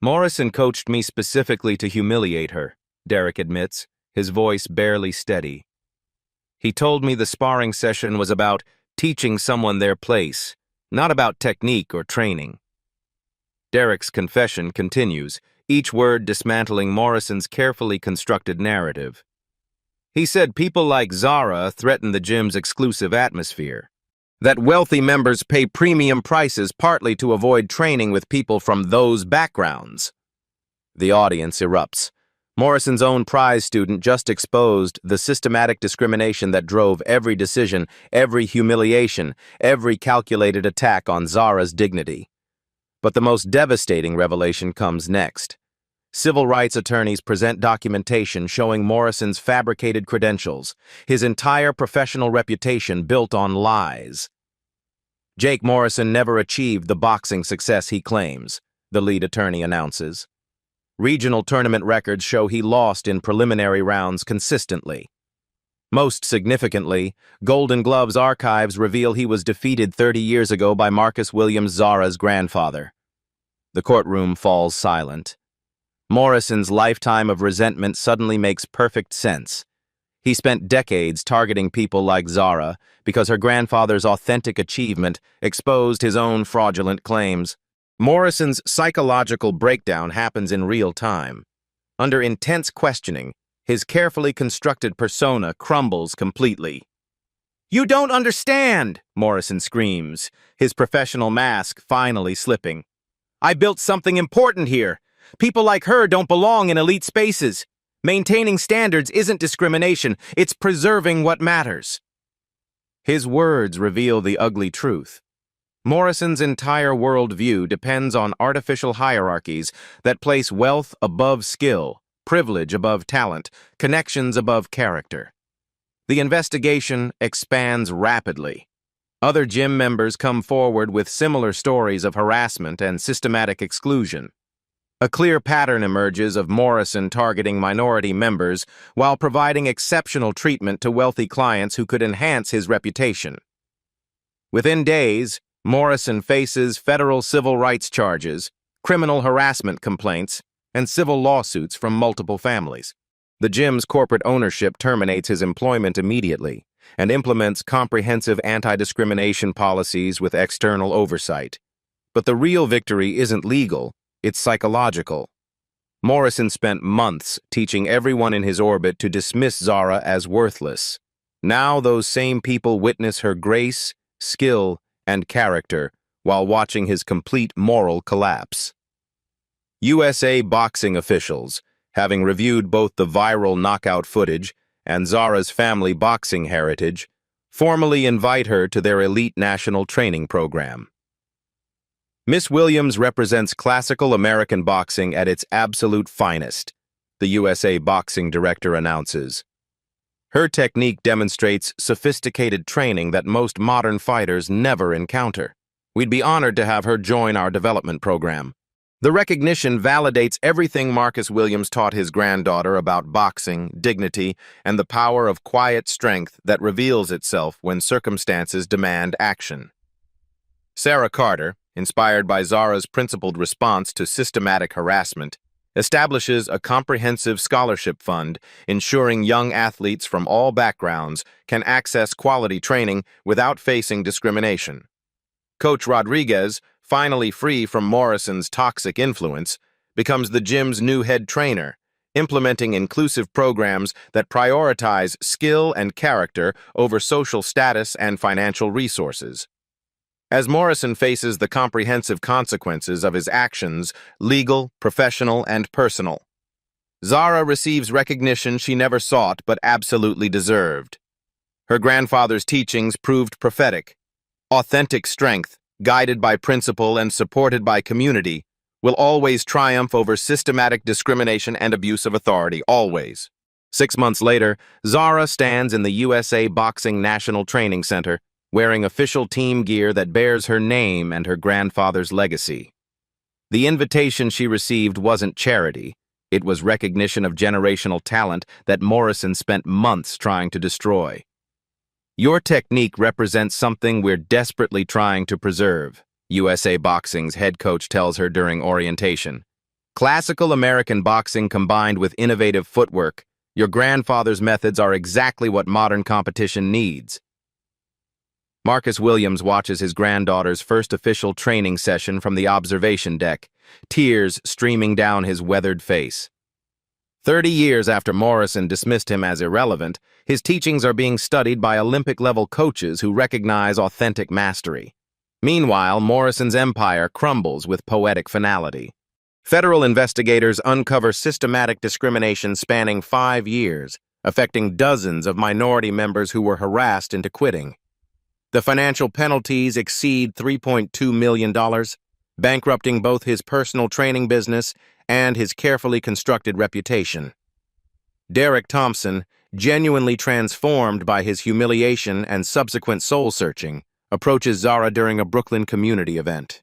Morrison coached me specifically to humiliate her, Derek admits, his voice barely steady. He told me the sparring session was about teaching someone their place, not about technique or training. Derek's confession continues, each word dismantling Morrison's carefully constructed narrative. He said people like Zara threaten the gym's exclusive atmosphere, that wealthy members pay premium prices partly to avoid training with people from those backgrounds. The audience erupts. Morrison's own prize student just exposed the systematic discrimination that drove every decision, every humiliation, every calculated attack on Zara's dignity. But the most devastating revelation comes next. Civil rights attorneys present documentation showing Morrison's fabricated credentials, his entire professional reputation built on lies. Jake Morrison never achieved the boxing success he claims, the lead attorney announces. Regional tournament records show he lost in preliminary rounds consistently. Most significantly, Golden Gloves archives reveal he was defeated 30 years ago by Marcus Williams, Zara's grandfather. The courtroom falls silent. Morrison's lifetime of resentment suddenly makes perfect sense. He spent decades targeting people like Zara because her grandfather's authentic achievement exposed his own fraudulent claims. Morrison's psychological breakdown happens in real time. Under intense questioning, his carefully constructed persona crumbles completely. "You don't understand!" Morrison screams, his professional mask finally slipping. "I built something important here. People like her don't belong in elite spaces. Maintaining standards isn't discrimination, it's preserving what matters." His words reveal the ugly truth. Morrison's entire worldview depends on artificial hierarchies that place wealth above skill, privilege above talent, connections above character. The investigation expands rapidly. Other gym members come forward with similar stories of harassment and systematic exclusion. A clear pattern emerges of Morrison targeting minority members while providing exceptional treatment to wealthy clients who could enhance his reputation. Within days, Morrison faces federal civil rights charges, criminal harassment complaints, and civil lawsuits from multiple families. The gym's corporate ownership terminates his employment immediately and implements comprehensive anti-discrimination policies with external oversight. But the real victory isn't legal. It's psychological. Morrison spent months teaching everyone in his orbit to dismiss Zara as worthless. Now those same people witness her grace, skill, and character while watching his complete moral collapse. USA boxing officials, having reviewed both the viral knockout footage and Zara's family boxing heritage, formally invite her to their elite national training program. Miss Williams represents classical American boxing at its absolute finest, the USA boxing director announces. Her technique demonstrates sophisticated training that most modern fighters never encounter. We'd be honored to have her join our development program. The recognition validates everything Marcus Williams taught his granddaughter about boxing, dignity, and the power of quiet strength that reveals itself when circumstances demand action. Sarah Carter, inspired by Zara's principled response to systematic harassment, establishes a comprehensive scholarship fund ensuring young athletes from all backgrounds can access quality training without facing discrimination. Coach Rodriguez, finally free from Morrison's toxic influence, becomes the gym's new head trainer, implementing inclusive programs that prioritize skill and character over social status and financial resources. As Morrison faces the comprehensive consequences of his actions, legal, professional, and personal, Zara receives recognition she never sought but absolutely deserved. Her grandfather's teachings proved prophetic. Authentic strength, guided by principle and supported by community, will always triumph over systematic discrimination and abuse of authority, always. 6 months later, Zara stands in the USA Boxing National Training Center, wearing official team gear that bears her name and her grandfather's legacy. The invitation she received wasn't charity. It was recognition of generational talent that Morrison spent months trying to destroy. Your technique represents something we're desperately trying to preserve, USA Boxing's head coach tells her during orientation. Classical American boxing combined with innovative footwork, your grandfather's methods are exactly what modern competition needs. Marcus Williams watches his granddaughter's first official training session from the observation deck, tears streaming down his weathered face. 30 years after Morrison dismissed him as irrelevant, his teachings are being studied by Olympic-level coaches who recognize authentic mastery. Meanwhile, Morrison's empire crumbles with poetic finality. Federal investigators uncover systematic discrimination spanning 5 years, affecting dozens of minority members who were harassed into quitting. The financial penalties exceed $3.2 million, bankrupting both his personal training business and his carefully constructed reputation. Derek Thompson, genuinely transformed by his humiliation and subsequent soul-searching, approaches Zara during a Brooklyn community event.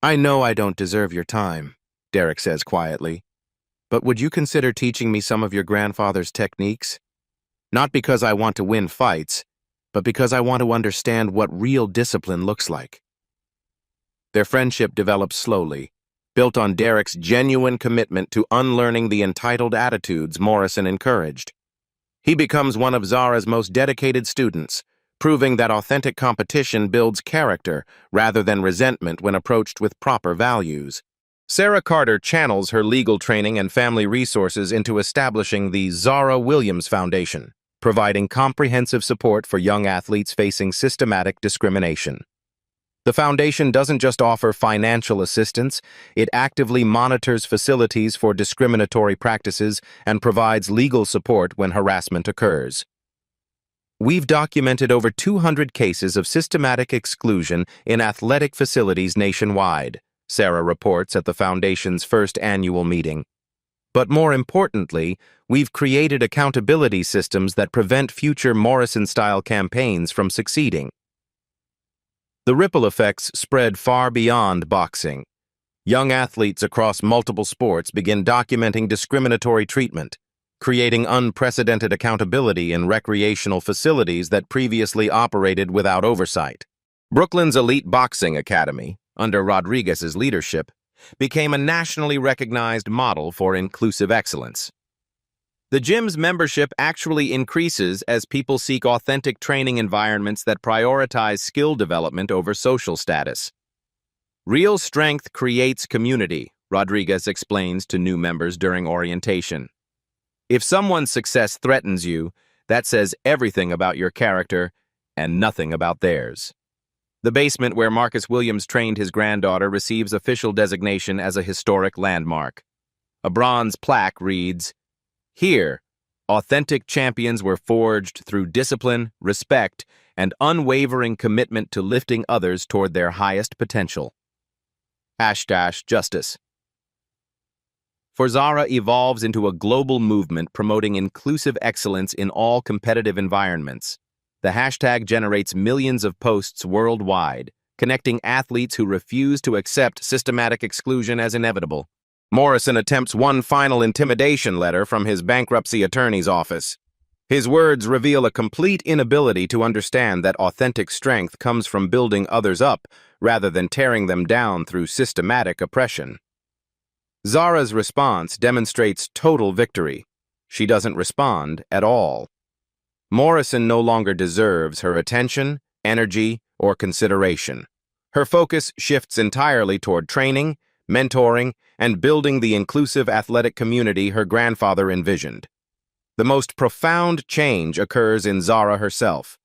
"I know I don't deserve your time," Derek says quietly, "but would you consider teaching me some of your grandfather's techniques? Not because I want to win fights, but because I want to understand what real discipline looks like." Their friendship develops slowly, built on Derek's genuine commitment to unlearning the entitled attitudes Morrison encouraged. He becomes one of Zara's most dedicated students, proving that authentic competition builds character rather than resentment when approached with proper values. Sarah Carter channels her legal training and family resources into establishing the Zara Williams Foundation, providing comprehensive support for young athletes facing systematic discrimination. The foundation doesn't just offer financial assistance, it actively monitors facilities for discriminatory practices and provides legal support when harassment occurs. "We've documented over 200 cases of systematic exclusion in athletic facilities nationwide," Sarah reports at the Foundation's first annual meeting. "But more importantly, we've created accountability systems that prevent future Morrison-style campaigns from succeeding." The ripple effects spread far beyond boxing. Young athletes across multiple sports begin documenting discriminatory treatment, creating unprecedented accountability in recreational facilities that previously operated without oversight. Brooklyn's elite boxing academy, under Rodriguez's leadership, became a nationally recognized model for inclusive excellence. The gym's membership actually increases as people seek authentic training environments that prioritize skill development over social status. "Real strength creates community," Rodriguez explains to new members during orientation. "If someone's success threatens you, that says everything about your character and nothing about theirs." The basement where Marcus Williams trained his granddaughter receives official designation as a historic landmark. A bronze plaque reads, "Here, authentic champions were forged through discipline, respect, and unwavering commitment to lifting others toward their highest potential." #Justice. For Zara evolves into a global movement promoting inclusive excellence in all competitive environments. The hashtag generates millions of posts worldwide, connecting athletes who refuse to accept systematic exclusion as inevitable. Morrison attempts one final intimidation letter from his bankruptcy attorney's office. His words reveal a complete inability to understand that authentic strength comes from building others up rather than tearing them down through systematic oppression. Zara's response demonstrates total victory. She doesn't respond at all. Morrison no longer deserves her attention, energy, or consideration. Her focus shifts entirely toward training, mentoring, and building the inclusive athletic community her grandfather envisioned. The most profound change occurs in Zara herself.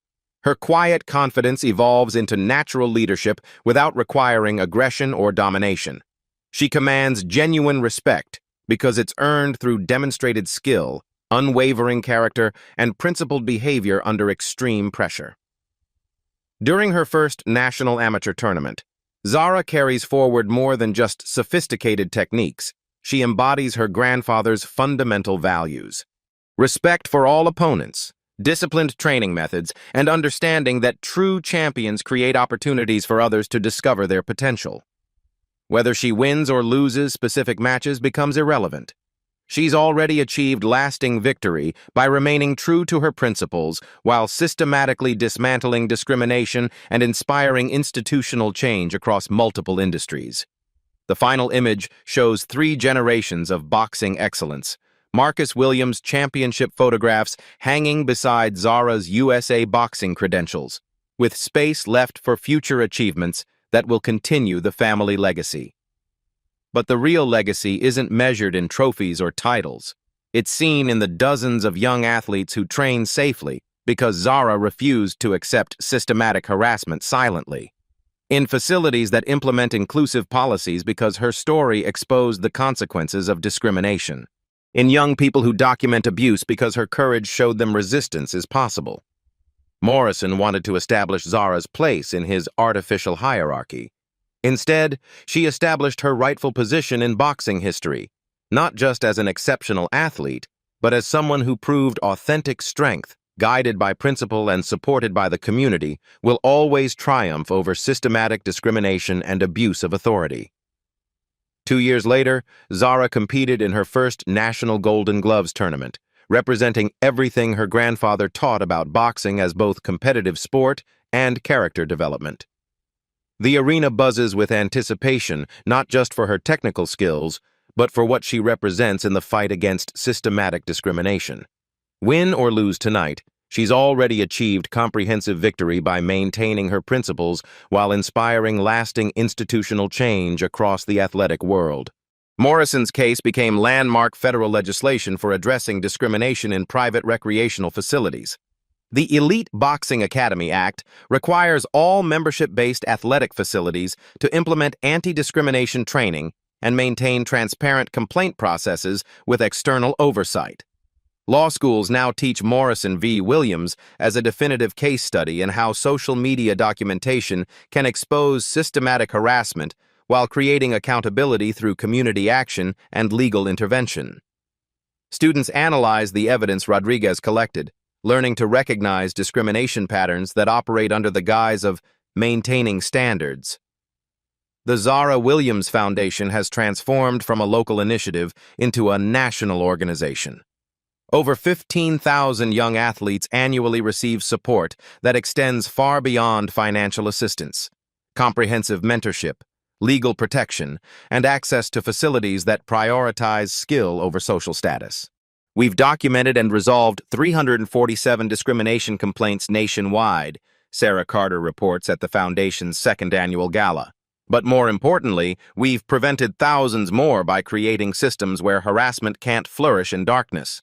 Her quiet confidence evolves into natural leadership without requiring aggression or domination. She commands genuine respect because it's earned through demonstrated skill, unwavering character, and principled behavior under extreme pressure. During her first national amateur tournament, Zara carries forward more than just sophisticated techniques. She embodies her grandfather's fundamental values: respect for all opponents, disciplined training methods, and understanding that true champions create opportunities for others to discover their potential. Whether she wins or loses specific matches becomes irrelevant. She's already achieved lasting victory by remaining true to her principles while systematically dismantling discrimination and inspiring institutional change across multiple industries. The final image shows 3 generations of boxing excellence: Marcus Williams championship photographs hanging beside Zara's USA boxing credentials, with space left for future achievements that will continue the family legacy. But the real legacy isn't measured in trophies or titles. It's seen in the dozens of young athletes who train safely because Zara refused to accept systematic harassment silently, in facilities that implement inclusive policies because her story exposed the consequences of discrimination, in young people who document abuse because her courage showed them resistance is possible. Morrison wanted to establish Zara's place in his artificial hierarchy. Instead, she established her rightful position in boxing history, not just as an exceptional athlete, but as someone who proved authentic strength, guided by principle and supported by the community, will always triumph over systematic discrimination and abuse of authority. 2 years later, Zara competed in her first National Golden Gloves tournament, representing everything her grandfather taught about boxing as both competitive sport and character development. The arena buzzes with anticipation, not just for her technical skills, but for what she represents in the fight against systematic discrimination. Win or lose tonight, she's already achieved comprehensive victory by maintaining her principles while inspiring lasting institutional change across the athletic world. Morrison's case became landmark federal legislation for addressing discrimination in private recreational facilities. The Elite Boxing Academy Act requires all membership-based athletic facilities to implement anti-discrimination training and maintain transparent complaint processes with external oversight. Law schools now teach Morrison v. Williams as a definitive case study in how social media documentation can expose systematic harassment while creating accountability through community action and legal intervention. Students analyze the evidence Rodriguez collected, learning to recognize discrimination patterns that operate under the guise of maintaining standards. The Zara Williams Foundation has transformed from a local initiative into a national organization. Over 15,000 young athletes annually receive support that extends far beyond financial assistance, comprehensive mentorship, legal protection, and access to facilities that prioritize skill over social status. We've documented and resolved 347 discrimination complaints nationwide, Sarah Carter reports at the Foundation's second annual gala. But more importantly, we've prevented thousands more by creating systems where harassment can't flourish in darkness.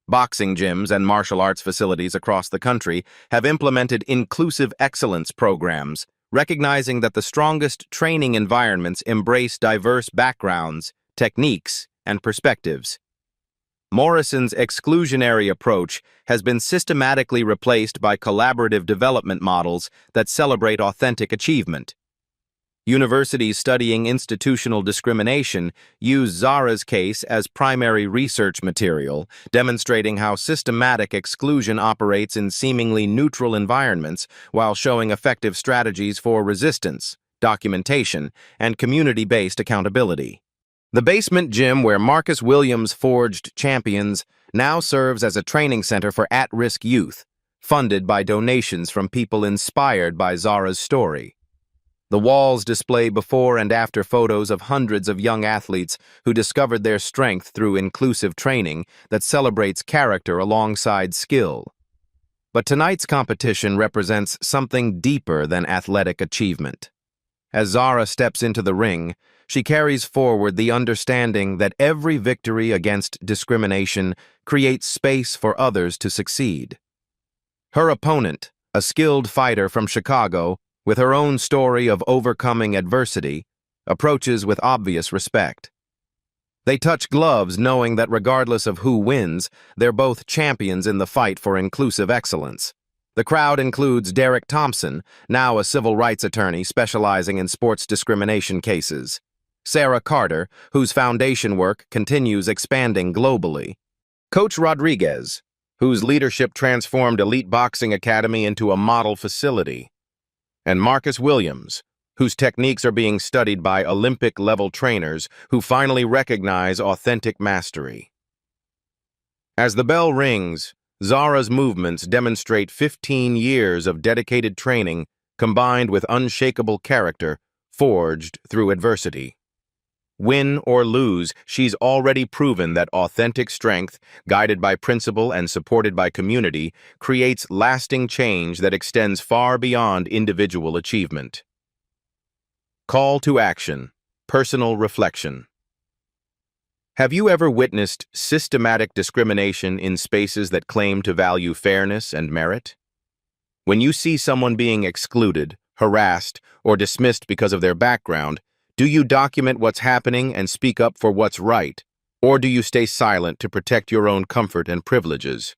Boxing gyms and martial arts facilities across the country have implemented inclusive excellence programs, recognizing that the strongest training environments embrace diverse backgrounds, techniques, and perspectives. Morrison's exclusionary approach has been systematically replaced by collaborative development models that celebrate authentic achievement. Universities studying institutional discrimination use Zara's case as primary research material, demonstrating how systematic exclusion operates in seemingly neutral environments while showing effective strategies for resistance, documentation, and community-based accountability. The basement gym where Marcus Williams forged champions now serves as a training center for at-risk youth, funded by donations from people inspired by Zara's story. The walls display before and after photos of hundreds of young athletes who discovered their strength through inclusive training that celebrates character alongside skill. But tonight's competition represents something deeper than athletic achievement. As Zara steps into the ring, she carries forward the understanding that every victory against discrimination creates space for others to succeed. Her opponent, a skilled fighter from Chicago, with her own story of overcoming adversity, approaches with obvious respect. They touch gloves knowing that regardless of who wins, they're both champions in the fight for inclusive excellence. The crowd includes Derek Thompson, now a civil rights attorney specializing in sports discrimination cases; Sarah Carter, whose foundation work continues expanding globally; Coach Rodriguez, whose leadership transformed Elite Boxing Academy into a model facility; and Marcus Williams, whose techniques are being studied by Olympic-level trainers who finally recognize authentic mastery. As the bell rings, Zara's movements demonstrate 15 years of dedicated training combined with unshakable character forged through adversity. Win or lose, she's already proven that authentic strength, guided by principle and supported by community, creates lasting change that extends far beyond individual achievement. Call to action. Personal reflection. Have you ever witnessed systematic discrimination in spaces that claim to value fairness and merit? When you see someone being excluded, harassed, or dismissed because of their background, do you document what's happening and speak up for what's right, or do you stay silent to protect your own comfort and privileges?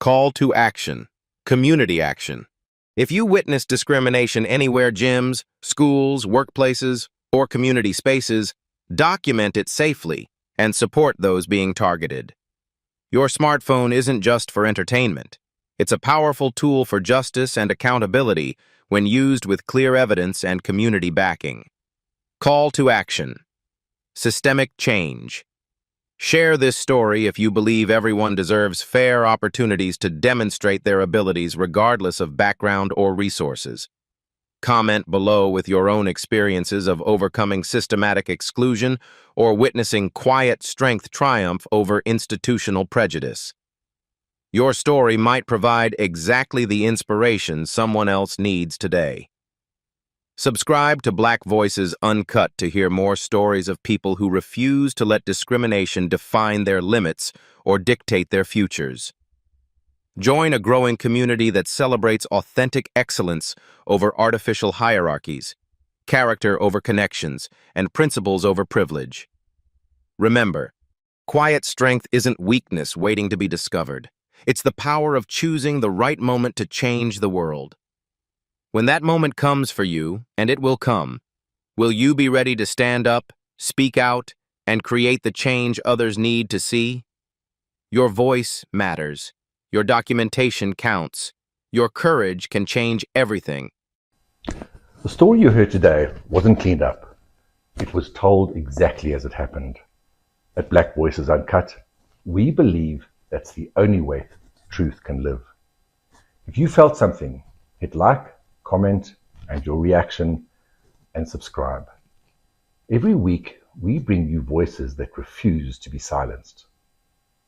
Call to action. Community action. If you witness discrimination anywhere, gyms, schools, workplaces, or community spaces, document it safely and support those being targeted. Your smartphone isn't just for entertainment. It's a powerful tool for justice and accountability when used with clear evidence and community backing. Call to action. Systemic change. Share this story if you believe everyone deserves fair opportunities to demonstrate their abilities regardless of background or resources. Comment below with your own experiences of overcoming systematic exclusion or witnessing quiet strength triumph over institutional prejudice. Your story might provide exactly the inspiration someone else needs today. Subscribe to Black Voices Uncut to hear more stories of people who refuse to let discrimination define their limits or dictate their futures. Join a growing community that celebrates authentic excellence over artificial hierarchies, character over connections, and principles over privilege. Remember, quiet strength isn't weakness waiting to be discovered. It's the power of choosing the right moment to change the world. When that moment comes for you, and it will come, will you be ready to stand up, speak out, and create the change others need to see? Your voice matters. Your documentation counts. Your courage can change everything. The story you heard today wasn't cleaned up. It was told exactly as it happened. At Black Voices Uncut, we believe that's the only way truth can live. If you felt something, hit like, comment, and your reaction, and subscribe. Every week, we bring you voices that refuse to be silenced.